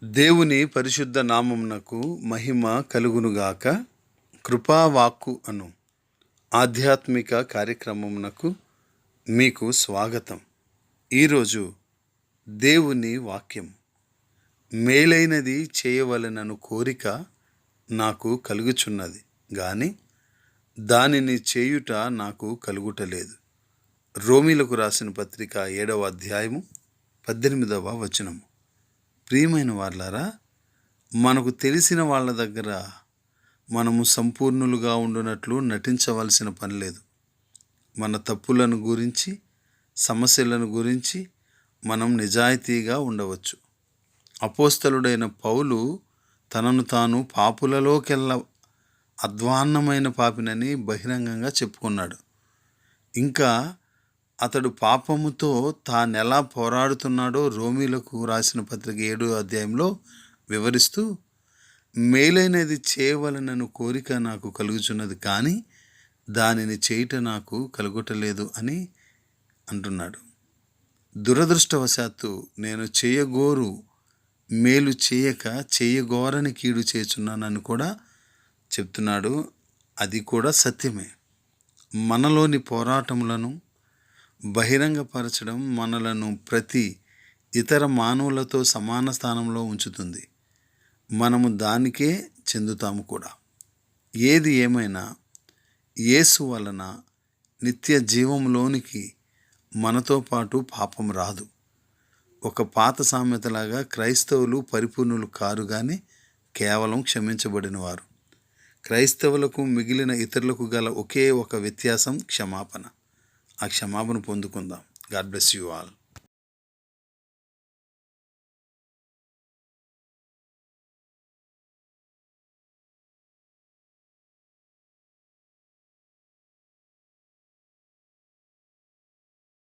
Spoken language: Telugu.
దేవుని పరిశుద్ధ నామమునకు మహిమ కలుగునుగాక. కృపావాక్కు అను ఆధ్యాత్మిక కార్యక్రమమునకు మీకు స్వాగతం. ఈరోజు దేవుని వాక్యం, మేలైనది చేయవలెనను కోరిక నాకు కలుగుచున్నది గాని దానిని చేయుట నాకు కలుగుటలేదు. రోమీలకు రాసిన పత్రిక 7వ అధ్యాయము 18వ వచనము. ప్రియమైన వాళ్ళారా, మనకు తెలిసిన వాళ్ళ దగ్గర మనము సంపూర్ణులుగా ఉండునట్లు నటించవలసిన పని లేదు. మన తప్పులను గురించి, సమస్యలను గురించి మనం నిజాయితీగా ఉండవచ్చు. అపోస్తలుడైన పౌలు తనను తాను పాపులలోకెల్లా అధ్వాన్నమైన పాపినని బహిరంగంగా చెప్పుకున్నాడు. ఇంకా అతడు పాపముతో తానెలా పోరాడుతున్నాడో రోమీలకు రాసిన పత్రిక 7వ అధ్యాయంలో వివరిస్తూ, మేలైనది చేయవలనను కోరిక నాకు కలుగుచున్నది కానీ దానిని చేయుట నాకు కలుగుటలేదు అని అంటున్నాడు. దురదృష్టవశాత్తు నేను చేయగోరు మేలు చేయక చేయగోరని కీడు చేయుచున్నానని కూడా చెప్తున్నాడు. అది కూడా సత్యమే. మనలోని పోరాటములను బహిరంగపరచడం మనలను ప్రతి ఇతర మానవులతో సమాన స్థానంలో ఉంచుతుంది. మనము దానికే చెందుతాము కూడా. ఏది ఏమైనా యేసు వలన నిత్య జీవంలోనికి మనతో పాటు పాపం రాదు. ఒక పాత సామెతలాగా క్రైస్తవులు పరిపూర్ణులు కారు కానీ కేవలం క్షమించబడిన వారు. క్రైస్తవులకు మిగిలిన ఇతరులకు గల ఒకే ఒక వ్యత్యాసం క్షమాపణ. ఆ క్షమాపణ పొందుకుందాం. God bless you all.